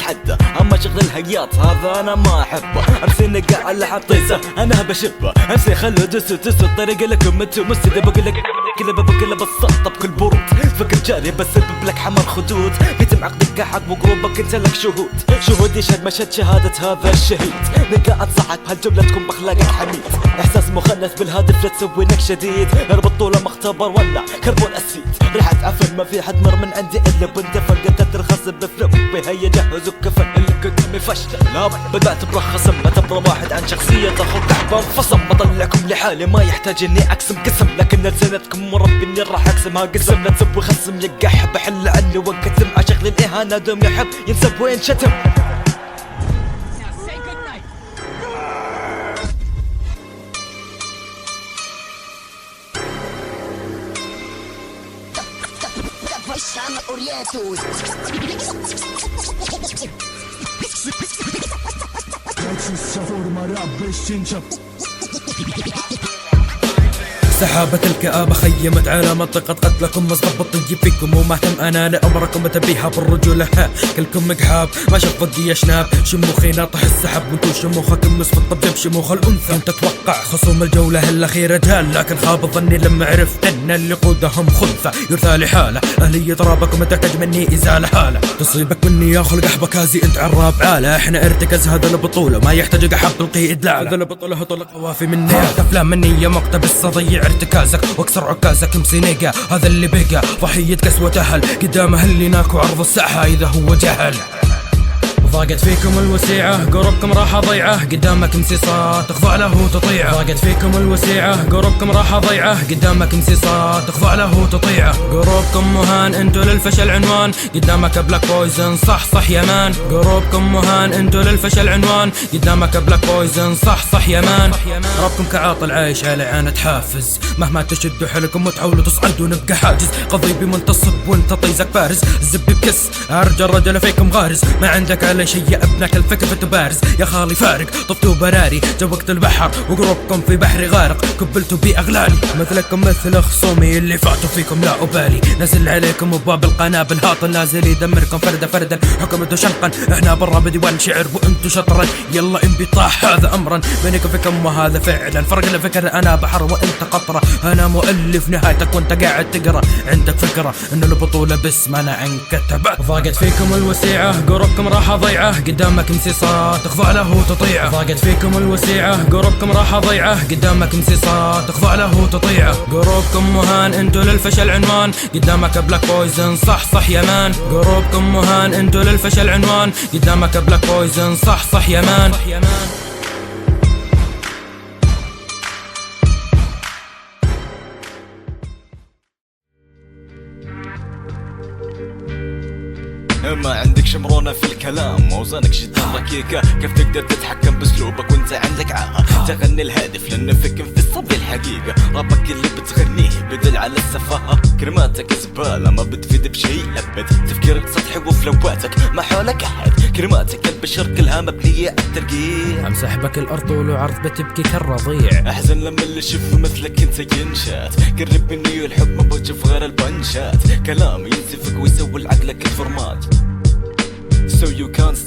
اتحدى، اما شغل الهياط هذا انا ما احبه. ارسلني قاع على حطيسه انا بشبه، امسي خلو دسو الطريق لكم انتو مستدى بقولك بقول بساطة بكل برود. فكر جاري بسبب لك حمر خدود، بيتم عقدك حق وقروبك انت لك شهود يشهد مشهد شهادة هذا الشهيد. نقاعد صحك بهالجملة تكون باخلاقك حميد، احساس مخنث بالهادف لا تسوي لك شديد. نربط طوله مختبر ولا كربون اسيد، ريحة عفن ما في حد مر من عندي الا وانت فقدت ترخص بفلو بهي جهزوا كفن. اللي قدامي فشل لا بدأت برخص، ما تبرى واحد عن شخصية تاخذ احبام فصم. بطلعكم لحالي ما يحتاج اني اقسم قسم، لكن لسنتكم وربي اني راح اقسمها قسم. لا تسوي خصم يقح بحل عني وانكتم، عشغل الاهانة دوم يحب ينسب وين شتم. سحابة الكآبة خيمت على منطقة قتلكم، مصدب الطيب فيكم ومهتم أنا لأمركم تبيها بالرجولة. كلكم مقحاب ما شاف ضدي شناب، شموخي ناطح السحب وانتو شموخكم مسفط بجنب شموخ الأنثى. كنت أتوقع خصوم الجولة الأخيرة جال، لكن خاب ظني لما عرفت أن اللي قودهم خنثى. يرثى لحالة أهلية ترابكم تحتاج مني إزالة حالة، تصيبك مني يا خلق أحبكازي انت عراب عالة. احنا ارتكز هذا البطولة ما يحتاج أحب تلقي إدلال، هذا البطولة طلق قوافي مني أفلام مني يا مقتبس أضيع ارتكازك واكسر عكازك مسينيقا. هذا اللي بقى ضحية كسوة أهل، قدام أهلي ناكو عرض الساحة إذا هو جهل. ضاقت فيكم الوسيعة قربكم راح ضيعه، قدامك امسيصات تخضع له تطيعه. ضاقت فيكم الوسيعة قربكم راح ضيعه، قدامك امسيصات تخضع له تطيعه. قربكم مهان انتو للفشل عنوان، قدامك بلاك بويزن صح يا مان. قربكم مهان انتو للفشل عنوان، قدامك بلاك بويزن صح يا مان. ربكم كعاطل عايش على عانة حافز، مهما تشدوا حيلكم وتحاولوا تصعدوا نبقى حاجز. قضيبي منتصب وانت طيزك بارز، الزبي بكس ارجى الرجل فيكم غارز. ما عندك على شي يا ابنك الفكر بتبارز، يا خالي فارق طفتوا براري جوقت البحر وقربكم في بحري غارق. كبلتوا بي اغلالي مثلكم مثل خصومي اللي فاتوا فيكم لا ابالي. نزل عليكم بباب القنابل هاطل نازل يدمركم فردا حكمتوا شنقا. احنا برا بديوان شعر وانتو شطرا، يلا انبطاح هذا امرا بينكم فيكم وهذا فعلا. فرق الفكر انا بحر وانت قطره، انا مؤلف نهايتك وانت قاعد تقرا. عندك فكره ان البطوله بس ما انا انكتبت. ضاقت فيكم الوسيعه قربكم راح ضيعه، قدامك امسيصات تخضع له تطيعه. ضاقت فيكم الوسيعة قربكم راح ضيعه، قدامك امسيصات تخضع له تطيعه. قربكم مهان انتو للفشل عنوان، قدامك بلاك بويزن صح يا مان. قربكم مهان انتو للفشل عنوان، قدامك بلاك بويزن صح يا مان. ما عندك شمرونة في الكلام، موزانك جدا ركيكة. كيف تقدر تتحكم باسلوبك وانت عندك عاهة؟ تغني الهادف لانه فكر في الصبي الحقيقة. ربك اللي بتغنيه بدل على السفاهة، كلماتك زبالة ما بتفيد بشيء ابد. تفكيرك سطحي وفلواتك ما حولك احد، كلماتك البشر كلها مبنية على الترقيع. امسح بك الارض طول وعرض بتبكي كالرضيع. احزن لما اللي شوف مثلك انت ينشات، قرب مني الحب ما بتشوف غير البنشات. كلام ينسفك ويسوي لعقلك الفورمات. So you can't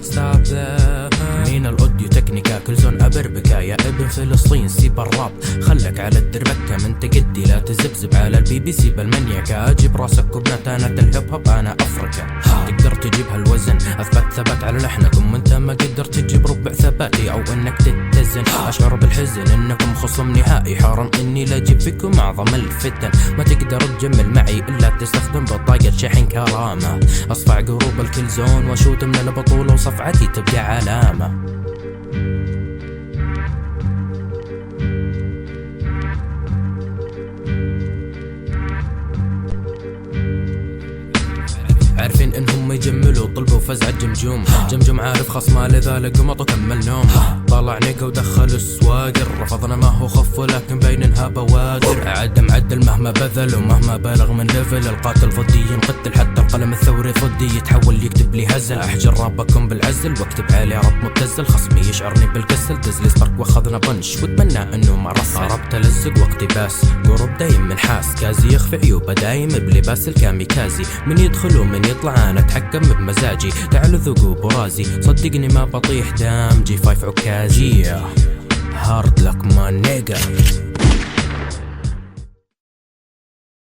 stop that. مين الاوديو تكنيكا كل زون ابربكا، يا ابن فلسطين سيب الراب خلك على الدربكة. من تقدي لا تزبزب على البي بي سي بالمنيكا. اجيب راسك وبنتانة الهيب هوب انا افريكا. تقدر تجيب هالوزن اثبت ثبت على لحنكم، وانت ما قدر تجيب ربع ثباتي او انك تتزن. اشعر بالحزن انكم خصم نهائي، حرام اني لا اجيب فيكم اعظم الفتن. ما تقدر تجمل معي الا تستخدم بطاقة شحن كرامة. اصفع قروب الكل زون واشوت من البطولة وصفعتي تبقى علامة. عارفين انهم يجملوا طلبوا فزع جمجم عارف خصمه لذلك قمط وكمل نوم. طلع نيقا ودخل السواقر، رفضنا ما هو خف ولكن بين انها بوادر. اعد معدل مهما بذل ومهما بالغ من ليفل. القاتل ضدي ينقتل حتى القلم الثوري ضدي يتحول يكتب لي هزل. احجر رابكم بالعزل واكتب عليه رب مبتزل. خصمي يشعرني بالكسل دزلي سبرك واخذنا بنش واتمنى انه ما رصل. قربت الزق واقتباس قرب دايم من حاس كازي يخفي عيوبه دايم بلباس الكاميكازي. من يدخل ومن يطلع انا اتحكم بمزاجي، تعالوا ذوقوا برازي، صدقني ما بطيح دام G5 عكازي. هارد لك ما نيجا.